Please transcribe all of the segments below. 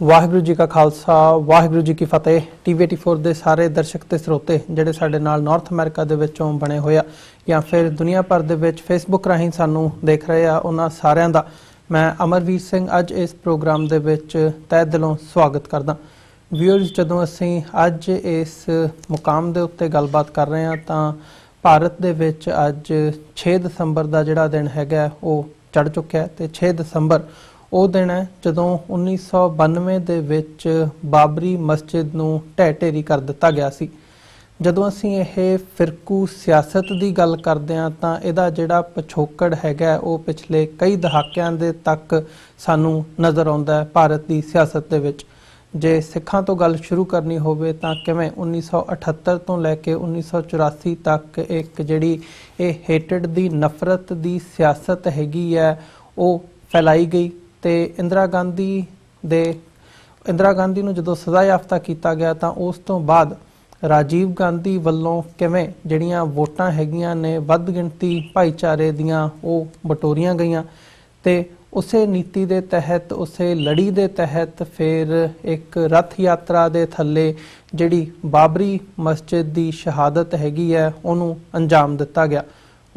वाहिगुरू जी का खालसा वाहिगुरू जी की फतेह। TV84 ਦੇ ਸਾਰੇ ਦਰਸ਼ਕ ਤੇ ਸਰੋਤੇ ਜਿਹੜੇ ਸਾਡੇ ਨਾਲ ਨਾਰਥ ਅਮਰੀਕਾ ਦੇ ਵਿੱਚੋਂ ਬਣੇ ਹੋਏ ਆ ਜਾਂ ਫਿਰ ਦੁਨੀਆ ਭਰ ਦੇ ਵਿੱਚ ਫੇਸਬੁੱਕ ਰਾਹੀਂ ਸਾਨੂੰ ਦੇਖ ਰਹੇ ਆ, ਉਹਨਾਂ ਸਾਰਿਆਂ ਦਾ ਮੈਂ ਅਮਰਵੀਰ ਸਿੰਘ ਅੱਜ ਇਸ ਪ੍ਰੋਗਰਾਮ ਦੇ ਵਿੱਚ ਤਹਿ ਦਿਲੋਂ ਸਵਾਗਤ ਕਰਦਾ। ਵਿਊਅਰਸ, ਜਦੋਂ ਅਸੀਂ ਅੱਜ ਇਸ ਮੁਕਾਮ ਦੇ ਉੱਤੇ ਗੱਲਬਾਤ ਕਰ ਰਹੇ ਹਾਂ ਤਾਂ ਭਾਰਤ ਦੇ ਵਿੱਚ ਅੱਜ 6 ਦਸੰਬਰ ਦਾ ਜਿਹੜਾ ਦਿਨ ਹੈਗਾ ਉਹ ਚੜ੍ਹ ਚੁੱਕਿਆ ਤੇ 6 ਦਸੰਬਰ ਉਹ ਦਿਨ ਹੈ ਜਦੋਂ 1992 ਦੇ ਵਿੱਚ ਬਾਬਰੀ ਮਸਜਿਦ ਨੂੰ ਢਹਿ ਢੇਰੀ ਕਰ ਦਿੱਤਾ ਗਿਆ ਸੀ। ਜਦੋਂ ਅਸੀਂ ਇਹ ਫਿਰਕੂ ਸਿਆਸਤ ਦੀ ਗੱਲ ਕਰਦੇ ਹਾਂ ਤਾਂ ਇਹਦਾ ਜਿਹੜਾ ਪਿਛੋਕੜ ਹੈਗਾ ਉਹ ਪਿਛਲੇ ਕਈ ਦਹਾਕਿਆਂ ਦੇ ਤੱਕ ਸਾਨੂੰ ਨਜ਼ਰ ਆਉਂਦਾ ਹੈ ਭਾਰਤ ਦੀ ਸਿਆਸਤ ਦੇ ਵਿੱਚ। ਜੇ ਸਿੱਖਾਂ ਤੋਂ ਗੱਲ ਸ਼ੁਰੂ ਕਰਨੀ ਹੋਵੇ ਤਾਂ ਕਿਵੇਂ 1978 ਤੋਂ ਲੈ ਕੇ 1984 ਤੱਕ ਇੱਕ ਜਿਹੜੀ ਇਹ ਹੇਟਡ ਦੀ ਨਫ਼ਰਤ ਦੀ ਸਿਆਸਤ ਹੈਗੀ ਹੈ ਉਹ ਫੈਲਾਈ ਗਈ ਤੇ ਇੰਦਰਾ ਗਾਂਧੀ ਨੂੰ ਜਦੋਂ ਸਜ਼ਾ ਯਾਫਤਾ ਕੀਤਾ ਗਿਆ ਤਾਂ ਉਸ ਤੋਂ ਬਾਅਦ ਰਾਜੀਵ ਗਾਂਧੀ ਵੱਲੋਂ ਕਿਵੇਂ ਜਿਹੜੀਆਂ ਵੋਟਾਂ ਹੈਗੀਆਂ ਨੇ ਵੱਧ ਗਿਣਤੀ ਭਾਈਚਾਰੇ ਦੀਆਂ ਉਹ ਬਟੋਰੀਆਂ ਗਈਆਂ ਤੇ ਉਸੇ ਨੀਤੀ ਦੇ ਤਹਿਤ ਉਸੇ ਲੜੀ ਦੇ ਤਹਿਤ ਫਿਰ ਇੱਕ ਰੱਥ ਯਾਤਰਾ ਦੇ ਥੱਲੇ ਜਿਹੜੀ ਬਾਬਰੀ ਮਸਜਿਦ ਦੀ ਸ਼ਹਾਦਤ ਹੈਗੀ ਹੈ ਉਹਨੂੰ ਅੰਜਾਮ ਦਿੱਤਾ ਗਿਆ।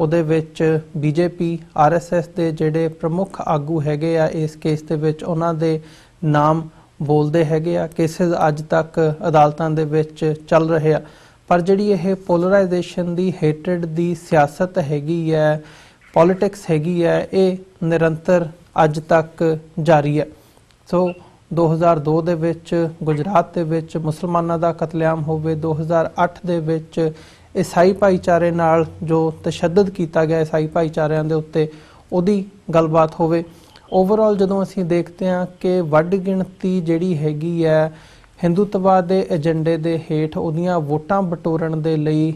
ਉਹਦੇ ਵਿੱਚ BJP RSS ਦੇ ਜਿਹੜੇ ਪ੍ਰਮੁੱਖ ਆਗੂ ਹੈਗੇ ਆ ਇਸ ਕੇਸ ਦੇ ਵਿੱਚ ਉਹਨਾਂ ਦੇ ਨਾਮ ਬੋਲਦੇ ਹੈਗੇ ਆ। ਕੇਸਿਸ ਅੱਜ ਤੱਕ ਅਦਾਲਤਾਂ ਦੇ ਵਿੱਚ ਚੱਲ ਰਹੇ ਆ, ਪਰ ਜਿਹੜੀ ਇਹ ਪੋਲਰਾਈਜੇਸ਼ਨ ਦੀ ਹੇਟਡ ਦੀ ਸਿਆਸਤ ਹੈਗੀ ਹੈ, ਪੋਲਿਟਿਕਸ ਹੈਗੀ ਹੈ, ਇਹ ਨਿਰੰਤਰ ਅੱਜ ਤੱਕ ਜਾਰੀ ਹੈ। ਸੋ 2002 ਦੇ ਵਿੱਚ ਗੁਜਰਾਤ ਦੇ ਵਿੱਚ ਮੁਸਲਮਾਨਾਂ ਦਾ ਕਤਲੇਆਮ ਹੋਵੇ, 2008 ਦੇ ਵਿੱਚ ਈਸਾਈ ਭਾਈਚਾਰੇ ਨਾਲ ਜੋ ਤਸ਼ੱਦਦ ਕੀਤਾ ਗਿਆ ਈਸਾਈ ਭਾਈਚਾਰਿਆਂ ਦੇ ਉੱਤੇ ਉਹਦੀ ਗੱਲਬਾਤ ਹੋਵੇ। ਓਵਰਆਲ ਜਦੋਂ ਅਸੀਂ ਦੇਖਦੇ ਹਾਂ ਕਿ ਵੱਡ ਗਿਣਤੀ ਜਿਹੜੀ ਹੈਗੀ ਹੈ ਹਿੰਦੂਤਵਾ ਦੇ ਏਜੰਡੇ ਦੇ ਹੇਠ ਉਹਦੀਆਂ ਵੋਟਾਂ ਬਟੋਰਨ ਦੇ ਲਈ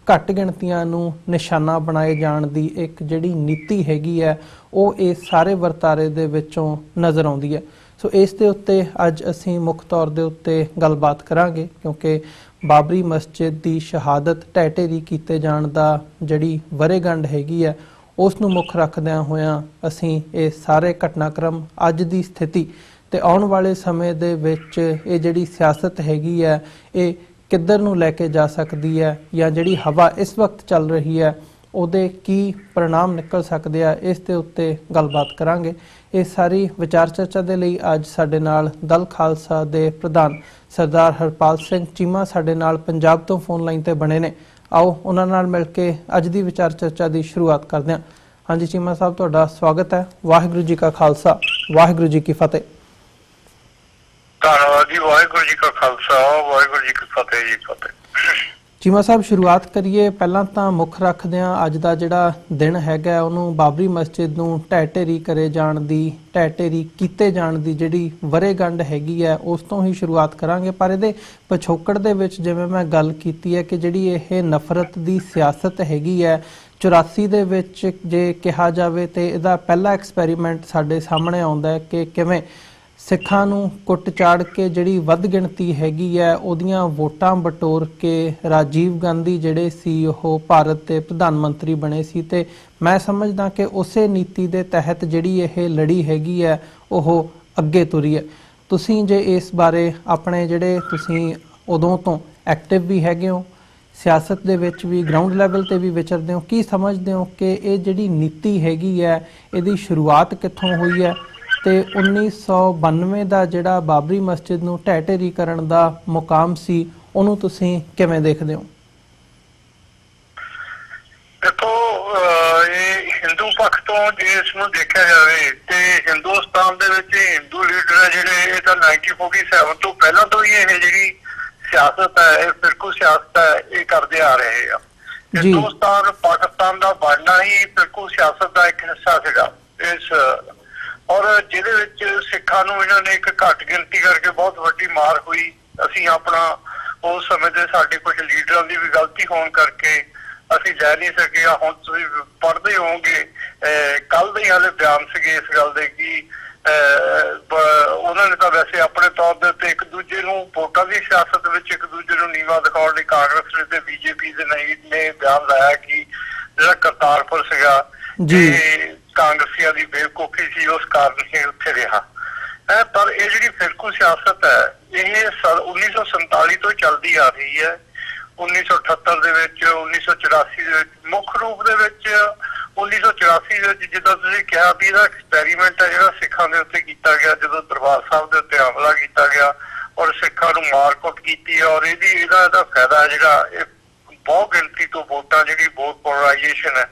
ਘੱਟ ਗਿਣਤੀਆਂ ਨੂੰ ਨਿਸ਼ਾਨਾ ਬਣਾਏ ਜਾਣ ਦੀ ਇੱਕ ਜਿਹੜੀ ਨੀਤੀ ਹੈਗੀ ਹੈ ਉਹ ਇਸ ਸਾਰੇ ਵਰਤਾਰੇ ਦੇ ਵਿੱਚੋਂ ਨਜ਼ਰ ਆਉਂਦੀ ਹੈ। ਸੋ ਇਸ ਦੇ ਉੱਤੇ ਅੱਜ ਅਸੀਂ ਮੁੱਖ ਤੌਰ ਦੇ ਉੱਤੇ ਗੱਲਬਾਤ ਕਰਾਂਗੇ ਕਿਉਂਕਿ ਬਾਬਰੀ ਮਸਜਿਦ ਦੀ ਸ਼ਹਾਦਤ ਢਹਿ ਢੇਰੀ ਕੀਤੇ ਜਾਣ ਦਾ ਜਿਹੜੀ ਵਰ੍ਹੇਗੰਢ ਹੈਗੀ ਹੈ ਉਸ ਨੂੰ ਮੁੱਖ ਰੱਖਦਿਆਂ ਹੋਇਆਂ ਅਸੀਂ ਇਹ ਸਾਰੇ ਘਟਨਾਕ੍ਰਮ, ਅੱਜ ਦੀ ਸਥਿਤੀ ਤੇ ਆਉਣ ਵਾਲੇ ਸਮੇਂ ਦੇ ਵਿੱਚ ਇਹ ਜਿਹੜੀ ਸਿਆਸਤ ਹੈਗੀ ਹੈ ਇਹ ਕਿੱਧਰ ਨੂੰ ਲੈ ਕੇ ਜਾ ਸਕਦੀ ਹੈ ਜਾਂ ਜਿਹੜੀ ਹਵਾ ਇਸ ਵਕਤ ਚੱਲ ਰਹੀ ਹੈ ਉਹਦੇ ਕੀ परिणाम ਨਿਕਲ ਸਕਦੇ ਆ, ਇਸ ਦੇ ਉੱਤੇ ਗੱਲਬਾਤ ਕਰਾਂਗੇ। ਇਹ ਸਾਰੀ ਵਿਚਾਰ ਚਰਚਾ ਦੇ ਲਈ ਅੱਜ ਸਾਡੇ ਨਾਲ ਦਲ ਖਾਲਸਾ ਦੇ ਪ੍ਰਧਾਨ ਸਰਦਾਰ ਹਰਪਾਲ ਸਿੰਘ ਚੀਮਾ ਸਾਡੇ ਨਾਲ ਪੰਜਾਬ ਤੋਂ ਫੋਨ ਲਾਈਨ ਤੇ ਬਣੇ ਨੇ। ਆਓ ਉਹਨਾਂ ਨਾਲ ਮਿਲ ਕੇ ਅੱਜ ਦੀ ਵਿਚਾਰ ਚਰਚਾ ਦੀ ਸ਼ੁਰੂਆਤ ਕਰਦੇ ਹਾਂ। ਹਾਂਜੀ ਚੀਮਾ ਸਾਹਿਬ, ਤੁਹਾਡਾ ਸਵਾਗਤ ਹੈ। ਵਾਹਿਗੁਰੂ ਜੀ ਕਾ ਖਾਲਸਾ ਵਾਹਿਗੁਰੂ ਜੀ ਕੀ ਫਤਿਹ। ਧੰਨਵਾਦ ਜੀ। ਵਾਹਿਗੁਰੂ ਜੀ ਕਾ ਖਾਲਸਾ ਵਾਹਿਗੁਰੂ ਜੀ ਕੀ ਫਤਿਹ ਜੀ। ਫਤਿਹ ਚੀਮਾ ਸਾਹਿਬ, ਸ਼ੁਰੂਆਤ ਕਰੀਏ ਪਹਿਲਾਂ ਤਾਂ ਮੁੱਖ ਰੱਖਦੇ ਹਾਂ ਅੱਜ ਦਾ ਜਿਹੜਾ ਦਿਨ ਹੈਗਾ ਉਹਨੂੰ ਬਾਬਰੀ ਮਸਜਿਦ ਨੂੰ ਢਹਿ ਢੇਰੀ ਕੀਤੇ ਜਾਣ ਦੀ ਜਿਹੜੀ ਵਰ੍ਹੇਗੰਢ ਹੈਗੀ ਹੈ ਉਸ ਤੋਂ ਹੀ ਸ਼ੁਰੂਆਤ ਕਰਾਂਗੇ। ਪਰ ਇਹਦੇ ਪਿਛੋਕੜ ਦੇ ਵਿੱਚ ਜਿਵੇਂ ਮੈਂ ਗੱਲ ਕੀਤੀ ਹੈ ਕਿ ਜਿਹੜੀ ਇਹ ਨਫ਼ਰਤ ਦੀ ਸਿਆਸਤ ਹੈਗੀ ਹੈ 84 ਦੇ ਵਿੱਚ ਜੇ ਕਿਹਾ ਜਾਵੇ ਤੇ ਇਹਦਾ ਪਹਿਲਾ ਐਕਸਪੈਰੀਮੈਂਟ ਸਾਡੇ ਸਾਹਮਣੇ ਆਉਂਦਾ ਹੈ ਕਿ ਕਿਵੇਂ ਸਿੱਖਾਂ ਨੂੰ ਕੁੱਟ ਚਾੜ ਕੇ ਜਿਹੜੀ ਵੱਧ ਗਿਣਤੀ ਹੈਗੀ ਹੈ ਉਹਦੀਆਂ ਵੋਟਾਂ ਬਟੋਰ ਕੇ ਰਾਜੀਵ ਗਾਂਧੀ ਜਿਹੜੇ ਸੀ ਉਹ ਭਾਰਤ ਦੇ ਪ੍ਰਧਾਨ ਮੰਤਰੀ ਬਣੇ ਸੀ ਤੇ ਮੈਂ ਸਮਝਦਾ ਕਿ ਉਸੇ ਨੀਤੀ ਦੇ ਤਹਿਤ ਜਿਹੜੀ ਇਹ ਲੜੀ ਹੈਗੀ ਹੈ ਉਹ ਅੱਗੇ ਤੁਰੀ ਹੈ। ਤੁਸੀਂ ਜੇ ਇਸ ਬਾਰੇ ਆਪਣੇ ਜਿਹੜੇ ਤੁਸੀਂ ਉਦੋਂ ਤੋਂ ਐਕਟਿਵ ਵੀ ਹੈਗੇ ਹੋ, ਸਿਆਸਤ ਦੇ ਵਿੱਚ ਵੀ ਗਰਾਊਂਡ ਲੈਵਲ ਤੇ ਵੀ ਵਿਚਰਦੇ ਹੋ, ਕੀ ਸਮਝਦੇ ਹੋ ਕਿ ਇਹ ਜਿਹੜੀ ਨੀਤੀ ਹੈਗੀ ਹੈ ਇਹਦੀ ਸ਼ੁਰੂਆਤ ਕਿੱਥੋਂ ਹੋਈ ਹੈ ਤੇ 1992 ਦਾ ਜਿਹੜਾ ਬਾਬਰੀ ਮਸਜਿਦ ਨੂੰ ਢਹਿ ਢੇਰੀ ਕਰਨ ਦਾ ਮੁਕਾਮ ਸੀ ਉਹਨੂੰ ਤੁਸੀਂ ਕਿਵੇਂ ਦੇਖਦੇ ਹੋ? ਦੇਖੋ, ਇਹ ਹਿੰਦੂ ਪੱਖ ਤੋਂ ਜੇ ਇਸ ਨੂੰ ਦੇਖਿਆ ਜਾਵੇ ਤੇ ਹਿੰਦੁਸਤਾਨ ਦੇ ਵਿੱਚ ਹਿੰਦੂ ਲੀਡਰ ਜਿਹੜੇ ਇਹ ਤਾਂ 1947 ਤੋਂ ਪਹਿਲਾਂ ਤੋਂ ਹੀ ਇਹ ਜਿਹੜੀ ਸਿਆਸਤ ਹੈ, ਇਹ ਫਿਰਕੂ ਸਿਆਸਤ ਹੈ, ਇਹ ਕਰਦੇ ਆ ਰਹੇ ਆ। ਹਿੰਦੁਸਤਾਨ ਪਾਕਿਸਤਾਨ ਦਾ ਬਣਨਾ ਹੀ ਫਿਰਕੂ ਸਿਆਸਤ ਦਾ ਇੱਕ ਹਿੱਸਾ ਸੀਗਾ ਇਸ, ਔਰ ਜਿਹਦੇ ਵਿੱਚ ਸਿੱਖਾਂ ਨੂੰ ਇਹਨਾਂ ਨੇ ਇੱਕ ਘੱਟ ਗਿਣਤੀ ਕਰਕੇ ਬਹੁਤ ਵੱਡੀ ਮਾਰ ਹੋਈ। ਅਸੀਂ ਆਪਣਾ ਉਸ ਸਮੇਂ ਦੇ ਸਾਡੇ ਕੁਝ ਲੀਡਰਾਂ ਦੀ ਵੀ ਗਲਤੀ ਹੋਣ ਕਰਕੇ ਅਸੀਂ ਲੈ ਨਹੀਂ ਸਕੇ। ਹੁਣ ਤੁਸੀਂ ਪੜ੍ਹਦੇ ਹੋਵੋਗੇ, ਕੱਲ ਦੇ ਹਾਲੇ ਬਿਆਨ ਸੀਗੇ ਇਸ ਗੱਲ ਦੇ ਕਿ ਉਹਨਾਂ ਨੇ ਤਾਂ ਵੈਸੇ ਆਪਣੇ ਤੌਰ ਦੇ ਉੱਤੇ ਇੱਕ ਦੂਜੇ ਨੂੰ ਵੋਟਾਂ ਦੀ ਸਿਆਸਤ ਵਿੱਚ ਇੱਕ ਦੂਜੇ ਨੂੰ ਨੀਵਾਂ ਦਿਖਾਉਣ ਲਈ ਕਾਂਗਰਸ ਨੇ ਤੇ BJP ਦੇ ਨੇ ਬਿਆਨ ਲਾਇਆ ਕਿ ਜਿਹੜਾ ਕਰਤਾਰਪੁਰ ਸੀਗਾ ਕਾਂਗਰਸੀਆਂ ਦੀ ਬੇਵਕੂਫੀ ਸੀ, ਉਸ ਕਾਰਨ ਹੀ ਉੱਥੇ ਰਿਹਾ। पर ये जी फिरकू सियासत है ये 1947 तो चलती आ रही है। 1978 के 1984 मुख्य रूप से 1984 जिदा तुसीं कहा भी इहदा एक्सपैरीमेंट है जिहड़ा सिखां दे उत्ते कीता गया, जदों दरबार साहब दे उत्ते हमला किया गया और सिखां नूं मारकुट की है। और इहदा फायदा है जिहड़ा बहुत गिनती तो वोटां जिहड़ी वोट पोलराइजेशन है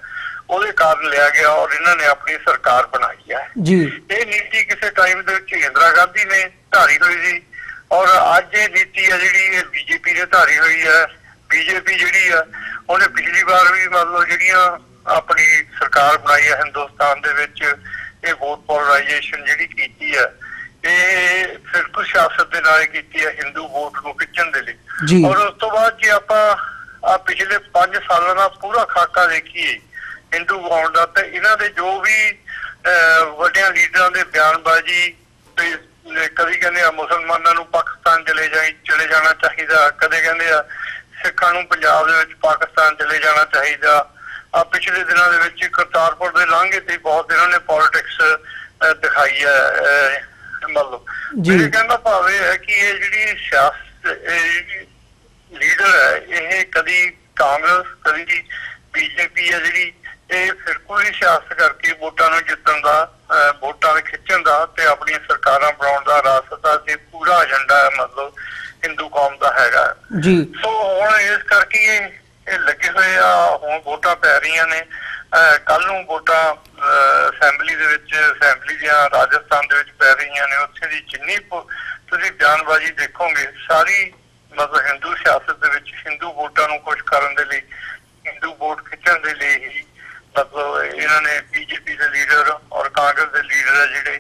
ਉਹਦੇ ਕਾਰਨ लिया गया और इन्होंने अपनी सरकार बनाई है जी। ये नीति किसी टाइम इंदिरा गांधी ने धारी हुई थी और अज ये नीति है जी बीजेपी ने धारी हुई है। बीजेपी जी है उन्हें पिछली बार भी मतलब जी अपनी सरकार बनाई है हिंदुस्तान के वोट पोलराइजेशन जी की है ये फिरकू सियासत के नाल की है हिंदू वोट को खिंचण के लिए। और उस तो बाद जो आप पिछले 5 सालों का पूरा खाका देखिए हिंदू वोट का तो इन्होंने जो भी वड्डियां लीडरां दे बयानबाजी कभी कहते मुसलमानों पाकिस्तान चले जाना चाहिए, कदे कहते सिखां नूं पंजाब दे विच पाकिस्तान चले जाना चाहिए। पिछले दिनों के करतारपुर के लांघे से बहुत इन्होंने पॉलिटिक्स दिखाई है। मतलब मेरे कहने का भाव यह है कि ये जी सियासत लीडर है ये कभी कांग्रेस कभी बीजेपी है जी फिरकू ही सियासत करके वोटां नूं जितण दा वोटां दे खिच्चण दा ते अपनी सरकारां बनाउण दा रासत दा ते पूरा एजेंडा है मतलब हिंदू कौम दा हैगा जी। सो हुण इस करके ये लगे हुए हुण वोटां पै रही ने। कल नूं वोटां असैंबली दे विच असैंबली दियां राजस्थान दे विच पै रही ने। उत्थे दी जिन्नी तुसीं बयानबाजी देखोगे सारी मतलब हिंदू सियासत दे विच हिंदू वोटां नूं खुश करन दे लई हिंदू वोट खिच्चण दे लई ही मतलब इन्होंने बीजेपी के लीडर और कांग्रेस के लीडर है जिहड़े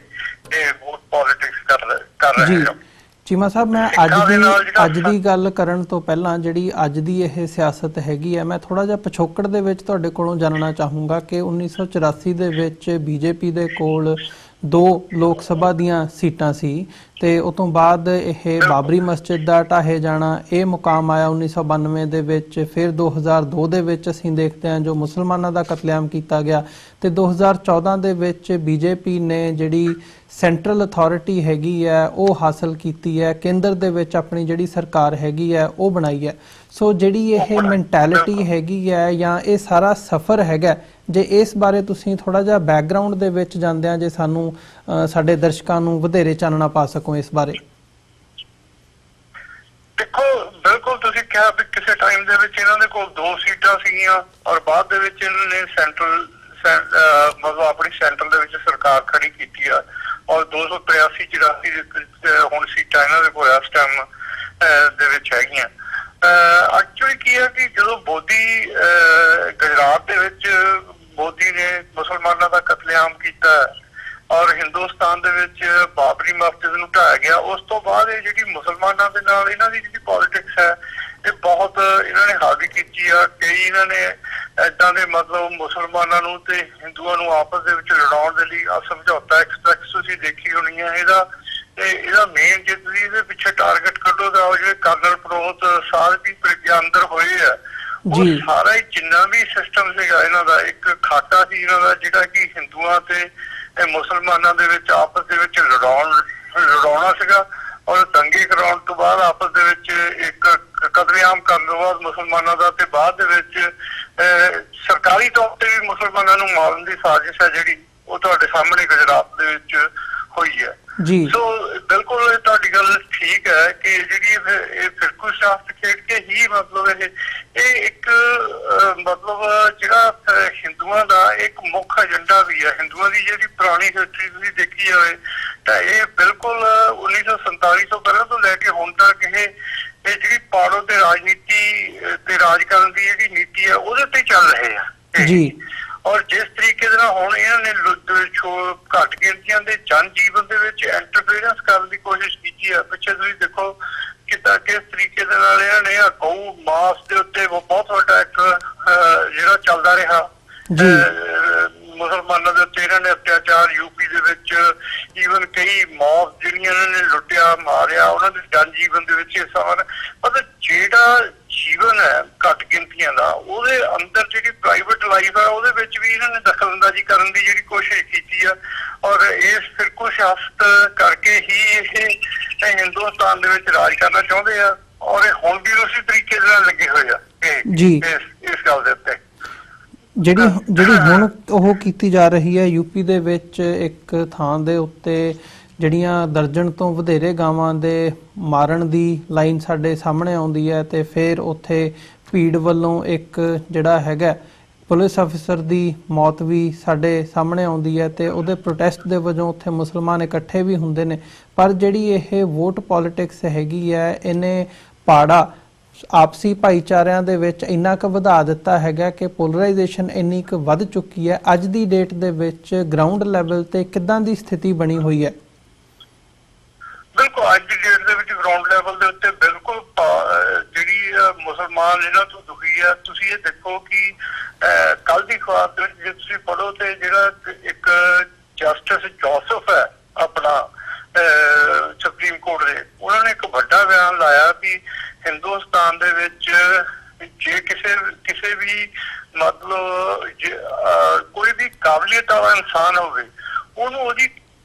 वोट पॉलिटिक्स कर रहे हैं। चीमा साहब मैं ਅੱਜ ਦੀ ਗੱਲ ਕਰਨ ਤੋਂ ਪਹਿਲਾਂ ਜਿਹੜੀ ਅੱਜ ਦੀ ਇਹ ਸਿਆਸਤ ਹੈਗੀ ਹੈ ਮੈਂ ਥੋੜਾ ਜਿਹਾ ਪਿਛੋਕੜ ਦੇ ਵਿੱਚ ਤੁਹਾਡੇ ਕੋਲੋਂ ਜਾਣਨਾ ਚਾਹੂੰਗਾ ਕਿ 1984 ਦੇ ਵਿੱਚ ਬੀਜੇਪੀ ਦੇ ਕੋਲ 2 ਲੋਕ ਸਭਾ ਦੀਆਂ ਸੀਟਾਂ ਸੀ ਤੇ ਉਸ ਤੋਂ ਬਾਅਦ ਇਹ ਬਾਬਰੀ ਮਸਜਿਦ ਦਾ ਢਾਹੇ ਜਾਣਾ ਇਹ ਮੁਕਾਮ ਆਇਆ 1992 ਦੇ ਵਿੱਚ। ਫਿਰ 2002 ਦੇ ਵਿੱਚ ਅਸੀਂ ਦੇਖਦੇ ਹਾਂ ਜੋ ਮੁਸਲਮਾਨਾਂ ਦਾ ਕਤਲੇਆਮ ਕੀਤਾ ਗਿਆ ਤੇ 2014 ਦੇ ਵਿੱਚ ਬੀਜੇਪੀ ਨੇ ਜਿਹੜੀ ਸੈਂਟਰਲ ਅਥਾਰਟੀ ਹੈਗੀ ਹੈ ਉਹ ਹਾਸਲ ਕੀਤੀ ਹੈ, ਕੇਂਦਰ ਦੇ ਵਿੱਚ ਆਪਣੀ ਜਿਹੜੀ ਸਰਕਾਰ ਹੈਗੀ ਹੈ ਉਹ ਬਣਾਈ ਹੈ। ਸੋ ਜਿਹੜੀ ਇਹ ਮੈਂਟੈਲਿਟੀ ਹੈਗੀ ਹੈ ਜਾਂ ਇਹ ਸਾਰਾ ਸਫ਼ਰ ਹੈਗਾ ਜੇ ਇਸ ਬਾਰੇ ਤੁਸੀਂ ਥੋੜਾ ਜਿਹਾ ਬੈਕਗ੍ਰਾਉਂਡ ਦੇ ਵਿੱਚ ਜਾਂਦੇ ਆ ਜੇ ਸਾਨੂੰ ਸਾਡੇ ਦਰਸ਼ਕਾਂ ਨੂੰ ਵਧੇਰੇ ਚਾਨਣਾ ਪਾ ਸਕੋ ਇਸ ਬਾਰੇ। ਦੇਖੋ ਬਿਲਕੁਲ ਤੁਸੀਂ ਕਿਹਾ ਵੀ ਕਿਸੇ ਟਾਈਮ ਦੇ ਵਿੱਚ ਇਹਨਾਂ ਦੇ ਕੋਲ 2 ਸੀਟਾਂ ਸੀਗੀਆਂ ਔਰ ਬਾਅਦ ਦੇ ਵਿੱਚ ਇਹਨਾਂ ਨੇ ਸੈਂਟਰਲ मतलब अपनी सेंट्रल ਦੇ ਵਿੱਚ ਸਰਕਾਰ ਖੜੀ ਕੀਤੀ ਆ ਔਰ 283-84 ਹੁਣ ਸੀਟਾਂ ਇਹਨਾਂ ਦੇ ਕੋਲ ਇਸ ਟਾਈਮ ਦੇ ਵਿੱਚ ਹੈਗੀਆਂ। ਐਕਚੁਅਲੀ ਕੀ ਹੈ ਕਿ ਜਦੋਂ ਮੋਦੀ ਗੁਜਰਾਤ ਦੇ ਵਿੱਚ ਮੋਦੀ ਨੇ ਮੁਸਲਮਾਨਾਂ ਦਾ ਕਤਲੇਆਮ ਕੀਤਾ ਔਰ ਹਿੰਦੁਸਤਾਨ ਦੇ ਵਿੱਚ ਬਾਬਰੀ ਮਸਜਿਦ ਨੂੰ ਢਾਇਆ ਗਿਆ ਉਸ ਤੋਂ ਬਾਅਦ ਇਹ ਜਿਹੜੀ ਮੁਸਲਮਾਨਾਂ ਦੇ ਨਾਲ ਇਹਨਾਂ ਦੀ ਜਿਹੜੀ ਪੋਲਿਟਿਕਸ ਹੈ ਇਹ ਬਹੁਤ ਇਹਨਾਂ ਨੇ ਹਾਵੀ ਕੀਤੀ ਆ। ਕਈ ਇਹਨਾਂ ਨੇ ਏਦਾਂ ਦੇ ਮਤਲਬ ਮੁਸਲਮਾਨਾਂ ਨੂੰ ਤੇ ਹਿੰਦੂਆਂ ਨੂੰ ਆਪਸ ਦੇ ਵਿੱਚ ਲੜਾਉਣ ਦੇ ਲਈ ਸਮਝੌਤਾ ਐਕਸਪ੍ਰੈਸ ਤੁਸੀਂ ਦੇਖੀ ਹੋਣੀ ਹੈ। ਇਹਦਾ ਮੇਨ ਜੇ ਤੁਸੀਂ ਇਹਦੇ ਪਿੱਛੇ ਟਾਰਗੇਟ ਕੱਢੋ ਤਾਂ ਉਹ ਜਿਹੜੇ ਕਰਨਲ ਪ੍ਰੋਤ ਸਾਧ ਵੀ ਅੰਦਰ ਹੋਏ ਆ ਉਹ ਸਾਰਾ ਹੀ ਜਿੰਨਾ ਵੀ ਸਿਸਟਮ ਸੀਗਾ ਇਹਨਾਂ ਦਾ ਇੱਕ ਖਾਤਾ ਸੀ ਇਹਨਾਂ ਦਾ ਜਿਹੜਾ ਕਿ ਹਿੰਦੂਆਂ ਤੇ ਮੁਸਲਮਾਨਾਂ ਦੇ ਵਿੱਚ ਆਪਸ ਦੇ ਵਿੱਚ ਲੜਾਉਣਾ ਸੀਗਾ ਔਰ ਦੰਗੇ ਕਰਾਉਣ ਤੋਂ ਬਾਅਦ ਆਪਸ ਦੇ ਵਿੱਚ ਇੱਕ ਕਤਲੇਆਮ ਕਰਨ ਤੋਂ ਬਾਅਦ ਮੁਸਲਮਾਨਾਂ ਦਾ ਤੇ ਬਾਅਦ ਦੇ ਵਿੱਚ ਸਰਕਾਰੀ ਤੌਰ ਤੇ ਵੀ ਮੁਸਲਮਾਨਾਂ ਨੂੰ ਮਾਰਨ ਦੀ ਸਾਜ਼ਿਸ਼ ਹੈ ਜਿਹੜੀ ਉਹ ਤੁਹਾਡੇ ਸਾਹਮਣੇ ਗੁਜਰਾਤ ਦੇ ਵਿੱਚ ਹੋਈ ਹੈ ਜੀ। ਸੋ ਬਿਲਕੁਲ ਤੁਹਾਡੀ ਗੱਲ ਠੀਕ ਹੈ ਕਿ ਜਿਹੜੀ ਇਹ ਫਿਰਕੂ ਸਿਆਸਤ ਖੇਡ ਕੇ ਹੀ ਮਤਲਬ ਇਹ ਇੱਕ ਮਤਲਬ ਜਿਹੜਾ ਹਿੰਦੂਆਂ ਦਾ ਇੱਕ ਮੁੱਖ ਏਜੰਡਾ ਵੀ ਹੈ। ਹਿੰਦੂਆਂ ਦੀ ਜਿਹੜੀ ਪੁਰਾਣੀ ਹਿਸਟਰੀ ਤੁਸੀਂ ਦੇਖੀ ਜਾਵੇ ਤਾਂ ਇਹ ਬਿਲਕੁਲ 1947 ਤੋਂ ਪਹਿਲਾਂ ਤੋਂ ਲੈ ਕੇ ਹੁਣ ਤੱਕ ਇਹ ਜਿਹੜੀ ਪਾੜੋ ਤੇ ਰਾਜਨੀਤੀ ਤੇ ਰਾਜ ਕਰਨ ਦੀ ਜਿਹੜੀ ਨੀਤੀ ਹੈ ਉਹਦੇ ਤੇ ਚੱਲ ਰਹੇ ਆ ਜੀ। ਔਰ ਜਿਸ ਤਰੀਕੇ ਦੇ ਨਾਲ ਹੁਣ ਇਹਨਾਂ ਨੇ ਘੱਟ ਗਿਣਤੀਆਂ ਦੇ ਜਨ ਜੀਵਨ ਦੇ ਵਿੱਚ ਇੰਟਰਫੇਰੈਂਸ ਕਰਨ ਦੀ ਕੋਸ਼ਿਸ਼ ਕੀਤੀ ਹੈ। ਪਿੱਛੇ ਤੁਸੀਂ ਦੇਖੋ ਕਿੱਦਾਂ ਕਿਸ ਤਰੀਕੇ ਦੇ ਨਾਲ ਇਹਨਾਂ ਨੇ ਗਊ ਮਾਸ ਦੇ ਉੱਤੇ ਬਹੁਤ ਵੱਡਾ ਇੱਕ ਜਿਹੜਾ ਚੱਲਦਾ ਰਿਹਾ ਮੁਸਲਮਾਨਾਂ ਦੇ ਉੱਤੇ ਇਹਨਾਂ ਨੇ ਅਤਿਆਚਾਰ ਯੂਪੀ ਦੇ ਵਿੱਚ ਈਵਨ ਕਈ ਮੌਤ ਜਿਹੜੀਆਂ ਇਹਨਾਂ ਨੇ ਲੁੱਟਿਆ ਮਾਰਿਆ ਉਹਨਾਂ ਦੇ ਜਨ ਜੀਵਨ ਦੇ ਵਿੱਚ ਹਿੱਸਾ ਮਤਲਬ ਜਿਹੜਾ ਜੀਵਨ ਹੈ ਘੱਟ ਗਿਣਤੀਆਂ ਦਾ ਉਹਦੇ ਅੰਦਰ ਜਿਹੜੀ ਪ੍ਰਾਈਵੇਟ ਲਾਈਫ ਹੈ ਉਹਦੇ ਵਿੱਚ ਵੀ ਇਹਨਾਂ ਨੇ ਦਖਲਅੰਦਾਜ਼ੀ ਕਰਨ ਦੀ ਜਿਹੜੀ ਕੋਸ਼ਿਸ਼ ਕੀਤੀ ਆ ਔਰ ਇਸ ਫਿਰਕੂ ਸਿਆਸਤ ਕਰਕੇ ਹੀ ਹਿੰਦੁਸਤਾਨ ਦੇ ਵਿੱਚ ਰਾਜ ਕਰਨਾ ਚਾਹੁੰਦੇ ਆ, ਔਰ ਇਹ ਹੁਣ ਵੀ ਉਸੇ ਤਰੀਕੇ ਦੇ ਨਾਲ ਲੱਗੇ ਹੋਏ ਆ ਜੀ ਇਸ ਗੱਲ ਦੇ ਉੱਤੇ। ਜਿਹੜੀ ਹੁਣ ਉਹ ਕੀਤੀ ਜਾ ਰਹੀ ਹੈ ਯੂਪੀ ਦੇ ਵਿੱਚ, ਇੱਕ ਥਾਂ ਦੇ ਉੱਤੇ ਜਿਹੜੀਆਂ ਦਰਜਨ ਤੋਂ ਵਧੇਰੇ ਗਾਵਾਂ ਦੇ ਮਾਰਨ ਦੀ ਲਾਈਨ ਸਾਡੇ ਸਾਹਮਣੇ ਆਉਂਦੀ ਹੈ, ਤੇ ਫਿਰ ਉੱਥੇ ਭੀੜ ਵੱਲੋਂ ਇੱਕ ਜਿਹੜਾ ਹੈਗਾ ਪੁਲਿਸ ਅਫਸਰ ਦੀ ਮੌਤ ਵੀ ਸਾਡੇ ਸਾਹਮਣੇ ਆਉਂਦੀ ਹੈ, ਤੇ ਉਹਦੇ ਪ੍ਰੋਟੈਸਟ ਦੇ ਵਜੋਂ ਉੱਥੇ ਮੁਸਲਮਾਨ ਇਕੱਠੇ ਵੀ ਹੁੰਦੇ ਨੇ। ਪਰ ਜਿਹੜੀ ਇਹ ਵੋਟ ਪੋਲਿਟਿਕਸ ਹੈਗੀ ਹੈ, ਇਹਨੇ ਪਾੜਾ ਆਪਸੀ ਭਾਈਚਾਰਿਆਂ ਦੇ ਵਿੱਚ ਇੰਨਾ ਕੁ ਵਧਾ ਦਿੱਤਾ ਹੈਗਾ ਕਿ ਪੋਲਰਾਈਜੇਸ਼ਨ ਇੰਨੀ ਕੁ ਵੱਧ ਚੁੱਕੀ ਹੈ। ਅੱਜ ਦੀ ਡੇਟ ਦੇ ਵਿੱਚ ਗਰਾਊਂਡ ਲੈਵਲ ਤੇ ਕਿੱਦਾਂ ਦੀ ਸਥਿਤੀ ਬਣੀ ਹੋਈ ਹੈ? ਬਿਲਕੁਲ ਅੱਜ ਦੀ ਡੇਟ ਦੇ ਵਿੱਚ ਗਰਾਊਂਡ ਲੈਵਲ ਦੇ ਉੱਤੇ ਬਿਲਕੁਲ ਜਿਹੜੀ ਮੁਸਲਮਾਨ ਇਹਨਾਂ ਤੋਂ ਦੁਖੀ ਆ। ਤੁਸੀਂ ਇਹ ਦੇਖੋ ਕਿ ਕੱਲ ਦੀ ਅਖਬਾਰ ਦੇ ਵਿੱਚ ਜੇ ਤੁਸੀਂ ਪੜ੍ਹੋ ਤੇ ਜਿਹੜਾ ਇੱਕ ਜਸਟਿਸ ਜੋਸਫ ਹੈ ਆਪਣਾ ਸੁਪਰੀਮ ਕੋਰਟ ਦੇ, ਉਹਨਾਂ ਨੇ ਇੱਕ ਵੱਡਾ ਬਿਆਨ ਲਾਇਆ ਵੀ ਹਿੰਦੁਸਤਾਨ ਦੇ ਵਿੱਚ ਜੇ ਕਿਸੇ ਵੀ ਮਤਲਬ ਕੋਈ ਵੀ ਕਾਬਲੀਅਤ ਵਾਲਾ ਇਨਸਾਨ ਹੋਵੇ, ਉਹਨੂੰ ਉਹਦੀ